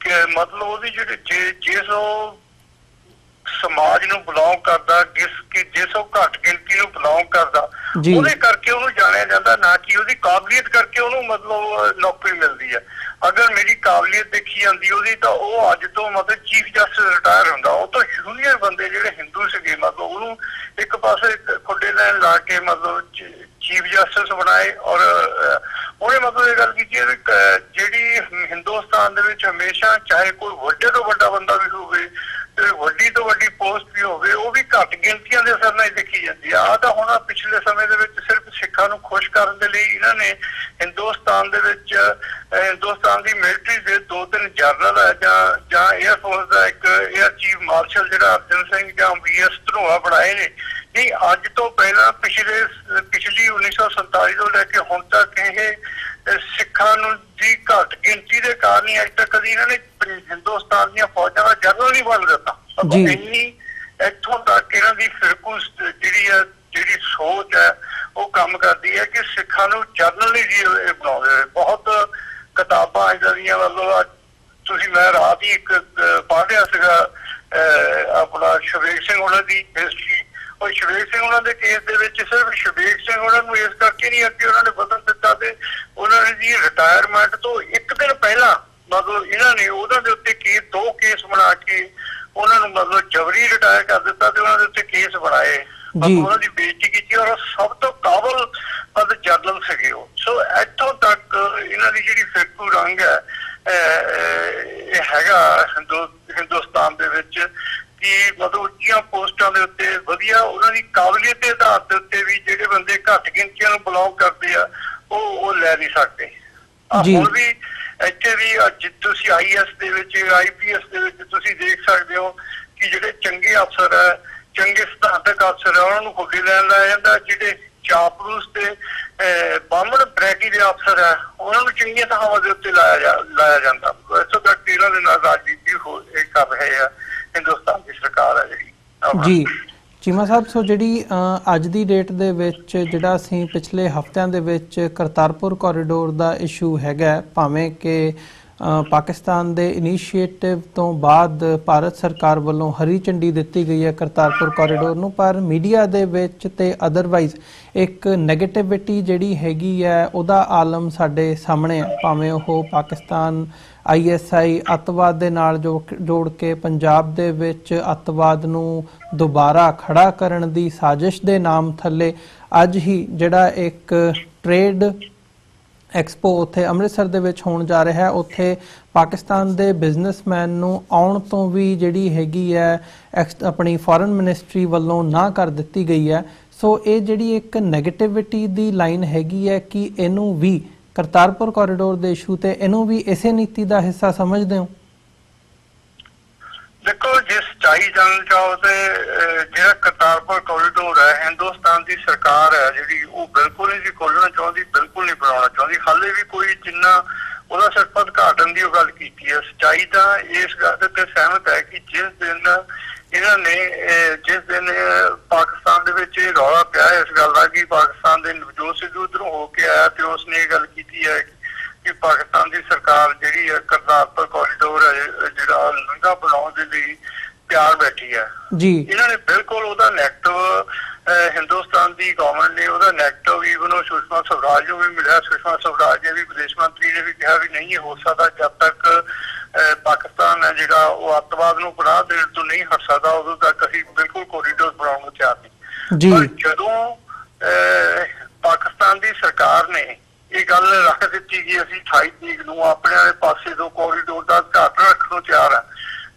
ਮਤਲਬ ਉਹਦੀ ਜਿਹੜੀ ਜਿਸ ਉਹ ਸਮਾਜ ਨੂੰ ਬਿਲੋਂਗ ਕਰਦਾ, ਜਿਸ ਉਹ ਘੱਟ ਗਿਣਤੀ ਨੂੰ ਬਿਲੋਂਗ ਕਰਦਾ, ਉਹਦੇ ਕਰਕੇ ਉਹਨੂੰ ਜਾਣਿਆ ਜਾਂਦਾ, ਨਾ ਕਿ ਉਹਦੀ ਕਾਬਲੀਅਤ ਕਰਕੇ ਉਹਨੂੰ ਮਤਲਬ ਨੌਕਰੀ ਮਿਲਦੀ ਹੈ। ਅਗਰ ਮੇਰੀ ਕਾਬਲੀਅਤ ਦੇਖੀ ਜਾਂਦੀ ਉਹਦੀ, ਤਾਂ ਉਹ ਅੱਜ ਤੋਂ ਮਤਲਬ ਚੀਫ ਜਸਟਿਸ ਰਿਟਾਇਰ ਹੁੰਦਾ। ਉਹ ਤੋਂ ਜੂਨੀਅਰ ਬੰਦੇ ਜਿਹੜੇ ਹਿੰਦੂ ਸੀਗੇ, ਮਤਲਬ ਉਹਨੂੰ ਇੱਕ ਪਾਸੇ ਖੁੱਡੇ ਲੈਣ ਲਾ ਕੇ ਮਤਲਬ ਚੀਫ ਜਸਟਿਸ ਬਣਾਏ, ਔਰ ਉਹਨੇ ਮਤਲਬ ਇਹ ਗੱਲ ਕੀਤੀ ਹੈ ਵੀ ਜਿਹੜੀ ਹਿੰਦੁਸਤਾਨ ਦੇ ਵਿੱਚ ਹਮੇਸ਼ਾ ਚਾਹੇ ਕੋਈ ਵੱਡੇ ਤੋਂ ਵੱਡਾ ਬੰਦਾ ਵੀ ਹੋਵੇ ਤੇ ਵੱਡੀ ਤੋਂ ਵੱਡੀ ਪੋਸਟ ਵੀ ਹੋਵੇ, ਉਹ ਵੀ ਘੱਟ ਗਿਣਤੀਆਂ ਦੇ ਅਸਰ ਨਾਲ ਦੇਖੀ ਜਾਂਦੀ ਆ। ਆਹ ਤਾਂ ਹੁਣ ਪਿਛਲੇ ਸਮੇਂ ਦੇ ਵਿੱਚ ਸਿਰਫ ਸਿੱਖਾਂ ਨੂੰ ਖੁਸ਼ ਕਰਨ ਦੇ ਲਈ ਇਹਨਾਂ ਨੇ ਹਿੰਦੁਸਤਾਨ ਦੇ ਵਿੱਚ ਹਿੰਦੁਸਤਾਨ ਦੀ ਮਿਲਟਰੀ ਦੇ 2-3 ਜਨਰਲ ਹੈ ਜਾਂ 에ਅਰ ਫੋਰਸ ਦਾ ਇੱਕ 에ਅਰ ਚੀਫ ਮਾਰਸ਼ਲ ਜਿਹੜਾ ਅਰਜਨ ਸਿੰਘ ਜਾਂ BS ਧਨੋਆ ਬਣਾਏ ਨੇ। ਨਹੀਂ, ਅੱਜ ਤੋਂ ਪਹਿਲਾਂ ਪਿਛਲੀ 1947 ਤੋਂ ਲੈ ਕੇ ਹੁਣ ਤੱਕ ਇਹ ਸਿੱਖਾਂ ਨੂੰ ਦੀ ਘੱਟ ਗਿਣਤੀ ਦੇ ਕਾਰਨ ਹੀ ਅੱਜ ਤੱਕ ਕਦੀ ਇਹਨਾਂ ਨੇ ਹਿੰਦੁਸਤਾਨ ਦੀਆਂ ਫੌਜਾਂ ਦਾ ਜਨਰਲ ਨਹੀਂ ਬਣ ਦਿੱਤਾ। ਇੰਨੀ ਇੱਥੋਂ ਤੱਕ ਇਹਨਾਂ ਦੀ ਫਿਰਕੂ ਜਿਹੜੀ ਸੋਚ ਹੈ ਉਹ ਕੰਮ ਕਰਦੀ ਹੈ ਕਿ ਸਿੱਖਾਂ ਨੂੰ ਜਨਰਲ ਹੀ ਬਣਾਉਂਦੇ। ਬਹੁਤ ਕਿਤਾਬਾਂ ਇੱਦਾਂ ਦੀਆਂ ਮਤਲਬ ਤੁਸੀਂ ਮੈਂ ਰਾਤ ਹੀ ਇੱਕ ਪੜ੍ਹ ਰਿਹਾ ਸੀਗਾ ਆਪਣਾ ਸ਼ਵੇਕ ਸਿੰਘ ਉਹਨਾਂ ਦੀ ਹਿਸਟਰੀ। ਔਰ ਸ਼ਵੇਕ ਸਿੰਘ ਉਹਨਾਂ ਦੇ ਕੇਸ ਦੇ ਵਿੱਚ ਸਿਰਫ ਸ਼ਵੇਕ ਸਿੰਘ ਉਹਨਾਂ ਨੂੰ ਇਸ ਕਰਕੇ ਨਹੀਂ ਅੱਗੇ ਉਹਨਾਂ ਨੇ ਬਦਲ ਦਿੱਤਾ, ਤੇ ਉਹਨਾਂ ਦੀ ਰਿਟਾਇਰਮੈਂਟ ਤੋਂ ਇੱਕ ਦਿਨ ਪਹਿਲਾਂ ਮਤਲਬ ਇਹਨਾਂ ਨੇ ਉਹਨਾਂ ਦੇ ਉੱਤੇ 2 ਕੇਸ ਬਣਾ ਕੇ ਉਹਨਾਂ ਨੂੰ ਮਤਲਬ ਜਬਰੀ ਰਿਟਾਇਰ ਕਰ ਦਿੱਤਾ, ਤੇ ਉਹਨਾਂ ਦੇ ਉੱਤੇ ਕੇਸ ਬਣਾਏ, ਉਹਨਾਂ ਦੀ ਬੇਇੱਜ਼ਤੀ ਕੀਤੀ, ਔਰ ਸਭ ਤੋਂ ਕਾਬਲ ਮਤਲਬ ਜਨਰਲ ਸੀਗੇ ਉਹ। ਸੋ ਇੱਥੋਂ ਤੱਕ ਇਹਨਾਂ ਦੀ ਜਿਹੜੀ ਫਿਰਕੂ ਰੰਗ ਹੈ ਇਹ ਹੈਗਾ ਹਿੰਦੁਸਤਾਨ ਦੇ ਵਿੱਚ ਕਿ ਮਤਲਬ ਉੱਚੀਆਂ ਪੋਸਟਾਂ ਦੇ ਉੱਤੇ ਵਧੀਆ ਉਹਨਾਂ ਦੀ ਕਾਬਲੀਅਤ ਦੇ ਆਧਾਰ ਦੇ ਉੱਤੇ ਵੀ ਜਿਹੜੇ ਬੰਦੇ ਘੱਟ ਗਿਣਤੀਆਂ ਨੂੰ ਬਿਲੋਂਗ ਕਰਦੇ ਆ ਉਹ ਲੈ ਨਹੀਂ ਸਕਦੇ। ਹੁਣ ਵੀ ਇੱਥੇ ਵੀ ਤੁਸੀਂ IAS ਦੇ ਵਿੱਚ IPS ਦੇ ਵਿੱਚ ਤੁਸੀਂ ਦੇਖ ਸਕਦੇ ਹੋ ਕਿ ਜਿਹੜੇ ਚੰਗੇ ਅਫਸਰ ਹੈ, ਚੰਗੇ ਸਿਧਾਂਤਕ ਅਫਸਰ ਹੈ, ਉਹਨਾਂ ਨੂੰ ਖੁੱਡੀ ਲੈਣ ਲਾਇਆ ਜਾਂਦਾ। ਜਿਹੜੇ ਚਾਪਲੂਸ ਤੇ ਬਾਹਮਣ ਬਰੈਟੀ ਦੇ ਅਫਸਰ ਹੈ, ਉਹਨਾਂ ਨੂੰ ਚੰਗੀਆਂ ਥਾਵਾਂ ਦੇ ਉੱਤੇ ਲਾਇਆ ਜਾਂਦਾ। ਇੱਥੋਂ ਤੱਕ ਇਹਨਾਂ ਦੇ ਨਾਲ ਰਾਜਨੀਤੀ ਕਰ ਰਹੇ ਆ ਹਿੰਦੁਸਤਾਨ ਦੀ ਸਰਕਾਰ ਹੈ ਜਿਹੜੀ। ਜੀ ਚੀਮਾ ਸਾਹਿਬ, ਸੋ ਜਿਹੜੀ ਅੱਜ ਦੀ ਡੇਟ ਦੇ ਵਿੱਚ ਜਿਹੜਾ ਅਸੀਂ ਪਿਛਲੇ ਹਫ਼ਤਿਆਂ ਦੇ ਵਿੱਚ ਕਰਤਾਰਪੁਰ ਕੋਰੀਡੋਰ ਦਾ ਇਸ਼ੂ ਹੈਗਾ, ਭਾਵੇਂ ਕਿ ਪਾਕਿਸਤਾਨ ਦੇ ਇਨੀਸ਼ੀਏਟਿਵ ਤੋਂ ਬਾਅਦ ਭਾਰਤ ਸਰਕਾਰ ਵੱਲੋਂ ਹਰੀ ਝੰਡੀ ਦਿੱਤੀ ਗਈ ਹੈ ਕਰਤਾਰਪੁਰ ਕੋਰੀਡੋਰ ਨੂੰ, ਪਰ ਮੀਡੀਆ ਦੇ ਵਿੱਚ ਤੇ ਅਦਰਵਾਈਜ਼ ਇੱਕ ਨੈਗੇਟਿਵਿਟੀ ਜਿਹੜੀ ਹੈਗੀ ਹੈ ਉਹਦਾ ਆਲਮ ਸਾਡੇ ਸਾਹਮਣੇ ਹੈ। ਭਾਵੇਂ ਉਹ ਪਾਕਿਸਤਾਨ ISI ਅੱਤਵਾਦ ਦੇ ਨਾਲ ਜੋੜ ਕੇ ਪੰਜਾਬ ਦੇ ਵਿੱਚ ਅੱਤਵਾਦ ਨੂੰ ਦੁਬਾਰਾ ਖੜਾ ਕਰਨ ਦੀ ਸਾਜ਼ਿਸ਼ ਦੇ ਨਾਮ ਥੱਲੇ ਅੱਜ ਹੀ ਜਿਹੜਾ ਇੱਕ ਟ੍ਰੇਡ ਐਕਸਪੋ ਉੱਥੇ ਅੰਮ੍ਰਿਤਸਰ ਦੇ ਵਿੱਚ ਹੋਣ ਜਾ ਰਿਹਾ ਹੈ, ਉੱਥੇ ਪਾਕਿਸਤਾਨ ਦੇ ਬਿਜ਼ਨਸਮੈਨ ਨੂੰ ਆਉਣ ਤੋਂ ਵੀ ਜਿਹੜੀ ਹੈਗੀ ਹੈ ਆਪਣੀ ਫੋਰਨ ਮਿਨਿਸਟਰੀ ਵੱਲੋਂ ਨਾ ਕਰ ਦਿੱਤੀ ਗਈ ਹੈ। ਸੋ ਇਹ ਜਿਹੜੀ ਇੱਕ ਨੈਗੇਟਿਵਿਟੀ ਦੀ ਲਾਈਨ ਹੈਗੀ ਹੈ ਕਿ ਇਹਨੂੰ ਵੀ ਕਰਤਾਰਪੁਰ ਕੋਰੀਡੋਰ ਦੇ ਇਸ਼ੂ ਤੇ ਇਹਨੂੰ ਵੀ ਇਸੇ ਨੀਤੀ ਦਾ ਹਿੱਸਾ ਸਮਝਦੇ ਹੋ? ਦੇਖੋ, ਜੇ ਸੱਚਾਈ ਜਾਣਨਾ ਚਾਹੋ ਤੇ ਜਿਹੜਾ ਕਰਤਾਰਪੁਰ ਕੋਰੀਡੋਰ ਹੈ, ਹਿੰਦੁਸਤਾਨ ਦੀ ਸਰਕਾਰ ਹੈ ਜਿਹੜੀ ਉਹ ਬਿਲਕੁਲ ਨਹੀਂ ਖੋਲਣਾ ਚਾਹੁੰਦੀ, ਬਿਲਕੁਲ ਨਹੀਂ ਬਣਾਉਣਾ ਚਾਹੁੰਦੀ। ਹਾਲੇ ਵੀ ਕੋਈ ਜਿੰਨਾ ਉਹਦਾ ਸਿਰਫ ਉਦਘਾਟਨ ਦੀ ਉਹ ਗੱਲ ਕੀਤੀ ਹੈ। ਸੱਚਾਈ ਤਾਂ ਇਸ ਗੱਲ ਤੇ ਸਹਿਮਤ ਹੈ ਕਿ ਜਿਸ ਦਿਨ ਪਾਕਿਸਤਾਨ ਦੇ ਵਿੱਚ ਇਹ ਰੌਲਾ ਪਿਆ ਇਸ ਗੱਲ ਦਾ ਕਿ ਪਾਕਿਸਤਾਨ ਦੇ ਨਵਜੋਤ ਸਿੱਧੂ ਉੱਧਰੋਂ ਹੋ ਕੇ ਆਇਆ ਤੇ ਉਸਨੇ ਇਹ ਗੱਲ ਕੀਤੀ ਹੈ ਕਿ ਪਾਕਿਸਤਾਨ ਦੀ ਸਰਕਾਰ ਜਿਹੜੀ ਹੈ ਕਰਤਾਰਪੁਰ ਕੋਰੀਡੋਰ ਹੈ ਜਿਹੜਾ ਲੰਘਾ ਬਣਾਉਣ ਦੇ ਲਈ ਤਿਆਰ ਬੈਠੀ ਹੈ ਜੀ। ਇਹਨਾਂ ਨੇ ਬਿਲਕੁਲ ਉਹਦਾ ਨੈਗੇਟਿਵ, ਹਿੰਦੁਸਤਾਨ ਦੀ ਗਵਰਨਮੈਂਟ ਨੇ ਉਹਦਾ ਨੈਗੇਟਿਵ ਈਵਨ ਉਹ ਸੁਸ਼ਮਾ ਸਵਰਾਜ ਨੂੰ ਵੀ ਮਿਲਿਆ। ਸੁਸ਼ਮਾ ਸਵਰਾਜ ਨੇ ਵੀ, ਵਿਦੇਸ਼ ਮੰਤਰੀ ਨੇ ਵੀ ਕਿਹਾ ਵੀ ਨਹੀਂ ਇਹ ਹੋ ਸਕਦਾ ਜਦ ਤੱਕ ਪਾਕਿਸਤਾਨ ਹੈ ਜਿਹੜਾ ਉਹ ਅੱਤਵਾਦ ਨੂੰ ਪਨਾਹ ਦੇਣ ਤੋਂ ਨਹੀਂ ਹਟ ਸਕਦਾ, ਉਦੋਂ ਤੱਕ ਅਸੀਂ ਬਿਲਕੁਲ ਕੋਰੀਡੋਰ ਬਣਾਉਣ ਨੂੰ ਤਿਆਰ ਨਹੀਂ। ਪਰ ਜਦੋਂ ਪਾਕਿਸਤਾਨ ਦੀ ਸਰਕਾਰ ਨੇ ਇਹ ਗੱਲ ਰੱਖ ਦਿੱਤੀ ਕਿ ਅਸੀਂ 28 ਤਰੀਕ ਨੂੰ ਆਪਣੇ ਵਾਲੇ ਪਾਸੇ ਤੋਂ ਕੋਰੀਡੋਰ ਦਾ ਉਦਘਾਟਨ ਰੱਖਣ ਨੂੰ ਤਿਆਰ ਆ,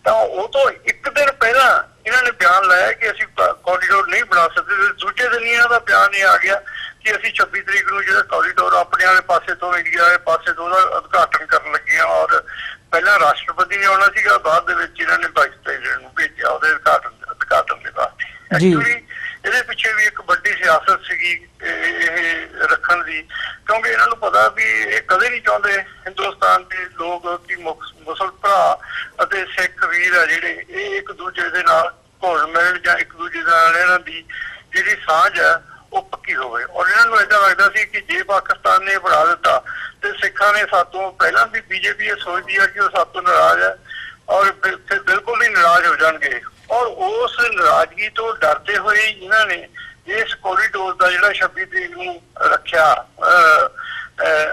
ਤਾਂ ਉਹ ਤੋਂ ਇੱਕ ਦਿਨ ਪਹਿਲਾਂ ਇਹਨਾਂ ਨੇ ਬਿਆਨ ਲਾਇਆ ਕਿ ਅਸੀਂ ਕੋਰੀਡੋਰ ਨਹੀਂ ਬਣਾ ਸਕਦੇ। ਦੂਜੇ ਦਿਨ ਇਹਨਾਂ ਦਾ ਬਿਆਨ ਇਹ ਆ ਗਿਆ ਕਿ ਅਸੀਂ 26 ਤਰੀਕ ਨੂੰ ਜਿਹੜਾ ਕੋਰੀਡੋਰ ਆਪਣੇ ਵਾਲੇ ਪਾਸੇ ਤੋਂ ਇੰਡੀਆ ਵਾਲੇ ਪਾਸੇ ਤੋਂ ਉਹਦਾ ਉਦਘਾਟਨ ਕਰਨ ਲੱਗੇ ਹਾਂ। ਔਰ ਪਹਿਲਾਂ ਰਾਸ਼ਟਰਪਤੀ ਨੇ ਆਉਣਾ ਸੀਗਾ, ਬਾਅਦ ਦੇ ਵਿੱਚ ਇਹਨਾਂ ਨੇ ਵਾਈਸ ਪ੍ਰੈਜ਼ੀਡੈਂਟ ਨੂੰ ਭੇਜਿਆ ਉਹਦੇ ਉਦਘਾਟਨ ਦੇ ਵਾਸਤੇ। ਐਕਚੁਅਲੀ ਇਹਦੇ ਪਿੱਛੇ ਵੀ ਇੱਕ ਵੱਡੀ ਸਿਆਸਤ ਸੀਗੀ ਇਹ ਰੱਖਣ ਦੀ, ਕਿਉਂਕਿ ਇਹਨਾਂ ਨੂੰ ਪਤਾ ਵੀ ਇਹ ਕਦੇ ਨਹੀਂ ਚਾਹੁੰਦੇ ਹਿੰਦੁਸਤਾਨ ਦੇ ਲੋਕ ਕਿ ਮੁਸਲਮਾਨ ਭਰਾ ਅਤੇ ਸਿੱਖ ਵੀਰ ਆ ਜਿਹੜੇ ਇਹ ਇੱਕ ਦੂਜੇ ਦੇ ਨਾਲ ਘੁਲ ਮਿਲਣ ਜਾਂ ਇੱਕ ਦੂਜੇ ਨਾਲ ਇਹਨਾਂ ਦੀ ਜਿਹੜੀ ਸਾਂਝ ਹੈ ਉਹ ਪੱਕੀ ਹੋਵੇ। ਔਰ ਇਹਨਾਂ ਨੂੰ ਏਦਾਂ ਲੱਗਦਾ ਸੀ ਕਿ ਜੇ ਪਾਕਿਸਤਾਨ ਨੇ ਬਣਾ ਦਿੱਤਾ ਤੇ ਸਿੱਖਾਂ ਨੇ ਸਾਤੋਂ ਪਹਿਲਾਂ ਵੀ ਬੀਜੇਪੀ ਇਹ ਸੋਚਦੀ ਹੈ ਕਿ ਉਹ ਸਾਤੋਂ ਨਾਰਾਜ਼ ਹੈ ਔਰ ਫਿਰ ਬਿਲਕੁਲ ਹੀ ਨਾਰਾਜ਼ ਹੋ ਜਾਣਗੇ। ਔਰ ਉਸ ਨਾਰਾਜ਼ਗੀ ਤੋਂ ਡਰਦੇ ਹੋਏ ਇਹਨਾਂ ਨੇ ਇਸ ਕੋਰੀਡੋਰ ਦਾ ਜਿਹੜਾ 26 ਤਰੀਕ ਨੂੰ ਰੱਖਿਆ,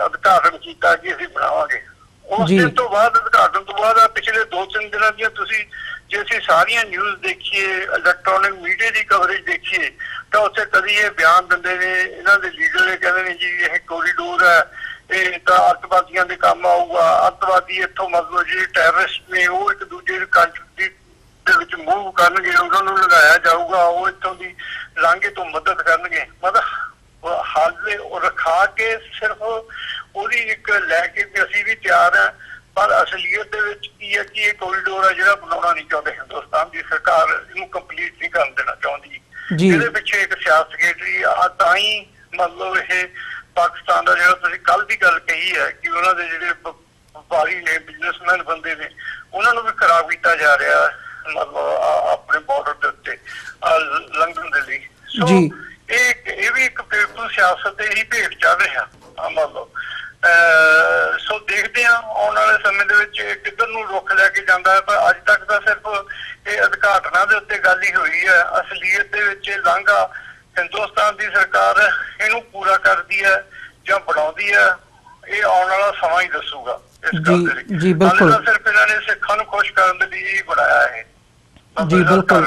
ਉਦਘਾਟਨ ਕੀਤਾ ਕਿ ਅਸੀਂ ਬਣਾਵਾਂਗੇ। ਉਸ ਦਿਨ ਤੋਂ ਬਾਅਦ, ਉਦਘਾਟਨ ਤੋਂ ਬਾਅਦ ਪਿਛਲੇ 2-3 ਦਿਨਾਂ ਦੀਆਂ ਤੁਸੀਂ ਜੇ ਅਸੀਂ ਸਾਰੀਆਂ ਨਿਊਜ਼ ਦੇਖੀਏ, ਇਲੈਕਟ੍ਰੋਨਿਕ ਮੀਡੀਆ ਦੀ ਕਵਰੇਜ ਦੇਖੀਏ, ਤਾਂ ਉੱਥੇ ਕਦੀ ਇਹ ਬਿਆਨ ਦਿੰਦੇ ਨੇ ਇਹਨਾਂ ਦੇ ਲੀਡਰ ਨੇ, ਕਹਿੰਦੇ ਨੇ ਜੀ ਇਹ ਕੋਰੀਡੋਰ ਹੈ ਇਹ ਤਾਂ ਅੱਤਵਾਦੀਆਂ ਦੇ ਕੰਮ ਆਊਗਾ, ਅੱਤਵਾਦੀ ਇੱਥੋਂ ਮਤਲਬ ਜਿਹੜੇ ਟੈਰਰਿਸਟ ਨੇ ਉਹ ਇੱਕ ਦੂਜੇ ਦੀ ਕੰਟਰੀ ਦੇ ਵਿੱਚ ਮੂਵ ਕਰਨਗੇ, ਉਹਨਾਂ ਨੂੰ ਲਗਾਇਆ ਜਾਊਗਾ, ਉਹ ਇੱਥੋਂ ਦੀ ਲਾਂਘੇ ਤੋਂ ਮਦਦ ਕਰਨਗੇ। ਮਤਲਬ ਹਾਲੇ ਉਹ ਰਖਾ ਕੇ ਸਿਰਫ ਉਹਦੀ ਇੱਕ ਲੈ ਕੇ ਵੀ ਅਸੀਂ ਵੀ ਤਿਆਰ ਹਾਂ, ਪਰ ਅਸਲੀਅਤ ਦੇ ਵਿੱਚ ਕੀ ਹੈ ਕਿ ਇਹ ਕੋਰੀਡੋਰ ਹੈ ਜਿਹੜਾ ਬਣਾਉਣਾ ਨਹੀਂ ਚਾਹੁੰਦੇ ਹਿੰਦੁਸਤਾਨ ਦੀ ਸਰਕਾਰ, ਇਹਨੂੰ ਕੰਪਲੀਟ ਨਹੀਂ ਕਰਨ ਦੇਣਾ ਚਾਹੁੰਦੀ। ਇਹਦੇ ਪਿੱਛੇ ਇੱਕ ਸਿਆਸਤ ਸੈਕਟਰੀ ਆ, ਤਾਂ ਹੀ ਮਤਲਬ ਇਹ ਪਾਕਿਸਤਾਨ ਦਾ ਜਿਹੜਾ ਤੁਸੀਂ ਕੱਲ ਦੀ ਗੱਲ ਕਹੀ ਹੈ ਕਿ ਉਹਨਾਂ ਦੇ ਜਿਹੜੇ ਵਪਾਰੀ ਨੇ, ਬਿਜ਼ਨਸਮੈਨ ਬੰਦੇ ਨੇ, ਉਹਨਾਂ ਨੂੰ ਵੀ ਖਰਾਬ ਕੀਤਾ ਜਾ ਰਿਹਾ ਮਤਲਬ ਆਪਣੇ ਬਾਰਡਰ ਦੇ ਉੱਤੇ ਲੰਘਣ ਦੇ ਲਈ। ਸੋ ਇਹ ਵੀ ਇੱਕ ਬੇਵਕੂਫ ਸਿਆਸਤ ਦੇ ਹੀ ਭੇਟ ਚੜ ਰਿਹਾ ਮਤਲਬ। ਸੋ ਦੇਖਦੇ ਹਾਂ ਆਉਣ ਵਾਲੇ ਸਮੇਂ ਦੇ ਵਿੱਚ ਕਿੱਧਰ ਨੂੰ ਰੁੱਖ ਲੈ ਕੇ ਜਾਂਦਾ ਹੈ। ਪਰ ਅੱਜ ਤੱਕ ਤਾਂ ਸਿਰਫ ਇਹ ਉਦਘਾਟਨਾਂ ਦੇ ਉੱਤੇ ਗੱਲ ਹੀ ਹੋਈ ਹੈ। ਅਸਲੀਅਤ ਦੇ ਵਿੱਚ ਇਹ ਲਾਂਘਾ ਹਿੰਦੁਸਤਾਨ ਦੀ ਸਰਕਾਰ ਇਹਨੂੰ ਪੂਰਾ ਕਰਦੀ ਹੈ ਜਾਂ ਬਣਾਉਂਦੀ ਹੈ, ਇਹ ਆਉਣ ਵਾਲਾ ਸਮਾਂ ਹੀ ਦੱਸੂਗਾ ਇਸ ਗੱਲ ਦੇ ਲਈ। ਬਿਲਕੁਲ ਸਿਰਫ ਇਹਨਾਂ ਨੇ ਸਿੱਖਾਂ ਨੂੰ ਖੁਸ਼ ਕਰਨ ਦੇ ਲਈ ਬਣਾਇਆ ਇਹ। ਜੀ ਬਿਲਕੁਲ,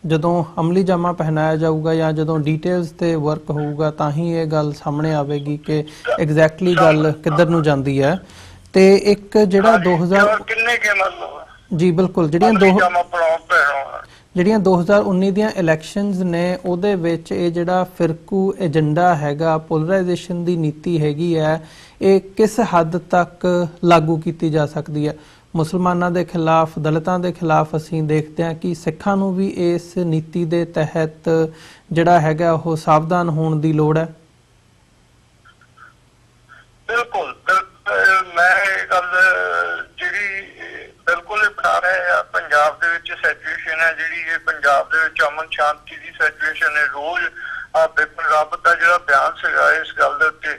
ਜਦੋਂ ਅਮਲੀ ਜਾਮਾ ਪਹਿਨਾਇਆ ਜਾਊਗਾ ਜਾਂ ਜਦੋਂ ਡਿਟੇਲਸ ਤੇ ਵਰਕ ਹੋਊਗਾ ਤਾਂ ਹੀ ਇਹ ਗੱਲ ਸਾਹਮਣੇ ਆਵੇਗੀ ਕਿ ਐਗਜ਼ੈਕਟਲੀ ਗੱਲ ਕਿੱਧਰ ਨੂੰ ਜਾਂਦੀ ਹੈ। ਤੇ ਇੱਕ ਜਿਹੜਾ 2000 ਕਿੰਨੇ ਕੇ ਮਤਲਬ ਜੀ ਬਿਲਕੁਲ ਜਿਹੜੀਆਂ 2019 ਦੀਆਂ ਇਲੈਕਸ਼ਨਸ ਨੇ ਉਹਦੇ ਵਿੱਚ ਇਹ ਜਿਹੜਾ ਫਿਰਕੂ ਏਜੰਡਾ ਹੈਗਾ, ਪੋਲਰਾਈਜੇਸ਼ਨ ਦੀ ਨੀਤੀ ਹੈਗੀ ਹੈ, ਇਹ ਕਿਸ ਹੱਦ ਤੱਕ ਲਾਗੂ ਕੀਤੀ ਜਾ ਸਕਦੀ ਹੈ? ਮੁਸਲਮਾਨਾਂ ਦੇ ਖਿਲਾਫ, ਦਲਿਤਾਂ ਦੇ ਖਿਲਾਫ ਅਸੀਂ ਦੇਖਦੇ ਹਾਂ ਕਿ ਸਿੱਖਾਂ ਨੂੰ ਵੀ ਇਸ ਨੀਤੀ ਦੇ ਤਹਿਤ ਜਿਹੜਾ ਹੈਗਾ ਉਹ ਸਾਵਧਾਨ ਹੋਣ ਦੀ ਲੋੜ ਹੈ। ਬਿਲਕੁਲ, ਮੈਂ ਇਹ ਗੱਲ ਜਿਹੜੀ ਬਿਲਕੁਲ ਇਹ ਬਣਾ ਰਹੇ ਆ। ਪੰਜਾਬ ਦੇ ਵਿੱਚ ਸਿਚੁਏਸ਼ਨ ਹੈ ਜਿਹੜੀ, ਇਹ ਪੰਜਾਬ ਦੇ ਵਿੱਚ ਅਮਨ ਸ਼ਾਂਤੀ ਦੀ ਸਿਚੁਏਸ਼ਨ ਹੈ। ਰੋਜ਼ ਬਿਪਨ ਰਾਵਤ ਦਾ ਜਿਹੜਾ ਬਿਆਨ ਸੀਗਾ ਇਸ ਗੱਲ ਦੇ ਉੱਤੇ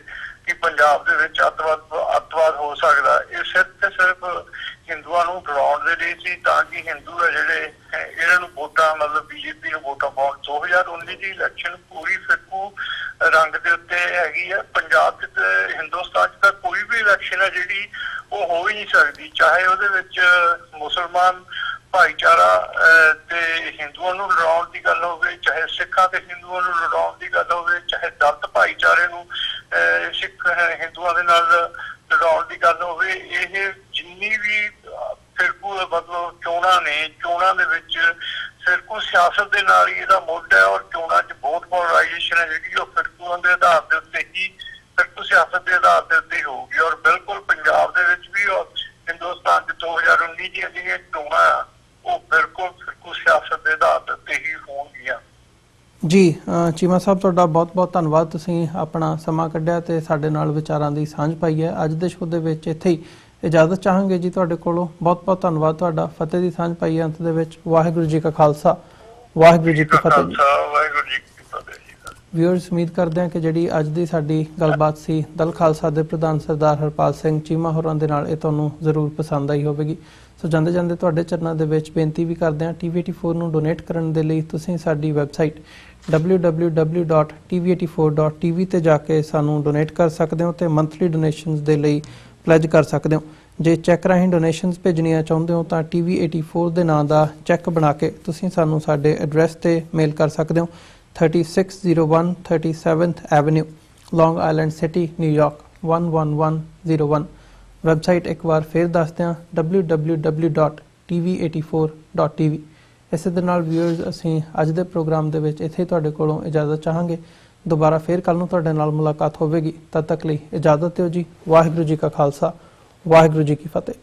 ਕਿ ਪੰਜਾਬ ਦੇ ਵਿੱਚ ਅੱਤਵਾਦ ਹੋ ਸਕਦਾ, ਇਹ ਸਿਰਫ ਤੇ ਸਿਰਫ ਹਿੰਦੂਆਂ ਨੂੰ ਡਰਾਉਣ ਦੇ ਲਈ ਸੀ ਤਾਂ ਕਿ ਹਿੰਦੂ ਹੈ ਜਿਹੜੇ ਇਹਨਾਂ ਨੂੰ ਵੋਟਾਂ ਮਤਲਬ ਬੀਜੇਪੀ ਨੂੰ ਵੋਟਾਂ ਪਾਉਣ। 2019 ਦੀ ਇਲੈਕਸ਼ਨ ਪੂਰੀ ਫਿਰਕੂ ਰੰਗ ਦੇ ਉੱਤੇ ਹੈਗੀ ਹੈ। ਪੰਜਾਬ 'ਚ ਤੇ ਹਿੰਦੁਸਤਾਨ 'ਚ ਤਾਂ ਕੋਈ ਵੀ ਇਲੈਕਸ਼ਨ ਹੈ ਜਿਹੜੀ ਉਹ ਹੋ ਹੀ ਨਹੀਂ ਸਕਦੀ, ਚਾਹੇ ਉਹਦੇ ਵਿੱਚ ਮੁਸਲਮਾਨ ਭਾਈਚਾਰਾ ਤੇ ਹਿੰਦੂਆਂ ਨੂੰ ਲੜਾਉਣ ਦੀ ਗੱਲ ਹੋਵੇ, ਚਾਹੇ ਸਿੱਖਾਂ ਤੇ ਹਿੰਦੂਆਂ ਨੂੰ ਲੜਾਉਣ ਦੀ ਗੱਲ ਹੋਵੇ, ਚਾਹੇ ਦਲਿਤ ਭਾਈਚਾਰੇ ਨੂੰ ਸਿੱਖ ਹਿੰਦੂਆਂ ਦੇ ਨਾਲ ਲੜਾਉਣ ਦੀ ਗੱਲ ਹੋਵੇ। ਇਹ ਜਿੰਨੀ ਵੀ ਫਿਰਕੂ ਮਤਲਬ ਚੋਣਾਂ ਨੇ, ਚੋਣਾਂ ਦੇ ਵਿੱਚ ਫਿਰਕੂ ਸਿਆਸਤ ਦੇ ਨਾਲ ਹੀ ਇਹਦਾ ਮੁੱਢ ਹੈ। ਔਰ ਚੋਣਾਂ 'ਚ ਬਹੁਤ ਪੋਲਰਾਈਜੇਸ਼ਨ ਹੈ ਜਿਹੜੀ ਉਹ ਫਿਰਕੂਆਂ ਦੇ ਆਧਾਰ ਦੇ ਉੱਤੇ ਹੀ, ਫਿਰਕੂ ਸਿਆਸਤ ਦੇ ਆਧਾਰ ਦੇ ਉੱਤੇ ਹੀ ਹੋਊਗੀ। ਔਰ ਬਿਲਕੁਲ ਪੰਜਾਬ ਦੇ ਵਿੱਚ ਵੀ ਹਿੰਦੁਸਤਾਨ 'ਚ 2019 ਦੀਆਂ ਜਿਹੜੀਆਂ ਚੋਣਾਂ ਆ ਉਹ ਬਿਲਕੁਲ ਫਿਰਕੂ ਸਿਆਸਤ ਦੇ ਆਧਾਰ ਦੇ ਉੱਤੇ ਹੀ ਹੋਣਗੀਆਂ। ਜੀ ਚੀਮਾ ਸਾਹਿਬ, ਤੁਹਾਡਾ ਬਹੁਤ ਬਹੁਤ ਧੰਨਵਾਦ, ਤੁਸੀਂ ਆਪਣਾ ਸਮਾਂ ਕੱਢਿਆ ਤੇ ਸਾਡੇ ਨਾਲ ਵਿਚਾਰਾਂ ਦੀ ਸਾਂਝ ਪਾਈ ਹੈ। ਅੱਜ ਦੇ ਸ਼ੋਅ ਦੇ ਵਿੱਚ ਇੱਥੇ ਹੀ ਇਜਾਜ਼ਤ ਚਾਹਾਂਗੇ ਜੀ ਤੁਹਾਡੇ ਕੋਲੋਂ। ਬਹੁਤ ਬਹੁਤ ਧੰਨਵਾਦ ਤੁਹਾਡਾ, ਫਤਿਹ ਦੀ ਸਾਂਝ ਪਾਈ ਹੈ ਅੰਤ ਦੇ ਵਿੱਚ। ਵਾਹਿਗੁਰੂ ਜੀ ਕਾ ਖਾਲਸਾ, ਵਾਹਿਗੁਰੂ ਜੀ ਕੀ ਫਤਿਹ ਜੀ। व्यूअर्स उम्मीद करते हैं कि जिहड़ी अज दी साडी गलबात सी दल खालसा दे प्रधान सरदार हरपाल सिंह चीमा होरां दे नाल इह तुहानूं जरूर पसंद आई होवेगी। सो जांदे जांदे तुहाडे चरनां दे विच बेनती भी करदे हां TV84 नूं डोनेट करन दे लई तुसीं साडी वैबसाइट www.tv84.tv ते जाके सानूं डोनेट कर सकदे हो ते मंथली डोनेशनस दे लई प्लेज कर सकदे हो। जे चैक राਹੀਂ डोनेशनस भेजणियां चाहुंदे हो तां TV84 ਦੇ ਨਾਂ ਦਾ ਚੈੱਕ ਬਣਾ ਕੇ ਤੁਸੀਂ ਸਾਨੂੰ ਸਾਡੇ ਐਡਰੈਸ ਤੇ ਮੇਲ ਕਰ ਸਕਦੇ ਹੋ 3601 37th ਐਵਨਿਊ ਲੌਂਗ ਆਈਲੈਂਡ ਸਿਟੀ ਨਿਊਯਾਰਕ 11101। ਵੈਬਸਾਈਟ ਇੱਕ ਵਾਰ ਫੇਰ ਦੱਸਦੇ ਹਾਂ www.tv84.tv। ਇਸੇ ਦੇ ਨਾਲ ਵਿਊਅਰਸ ਅਸੀਂ ਅੱਜ ਦੇ ਪ੍ਰੋਗਰਾਮ ਦੇ ਵਿੱਚ ਇੱਥੇ ਤੁਹਾਡੇ ਕੋਲੋਂ ਇਜਾਜ਼ਤ ਚਾਹਾਂਗੇ। ਦੁਬਾਰਾ ਫੇਰ ਕੱਲ ਨੂੰ ਤੁਹਾਡੇ ਨਾਲ ਮੁਲਾਕਾਤ ਹੋਵੇਗੀ। ਤਦ ਤੱਕ ਲਈ ਇਜਾਜ਼ਤ ਦਿਓ ਜੀ। ਵਾਹਿਗੁਰੂ ਜੀ ਕਾ ਖਾਲਸਾ वाहिगुरू जी की फतेह।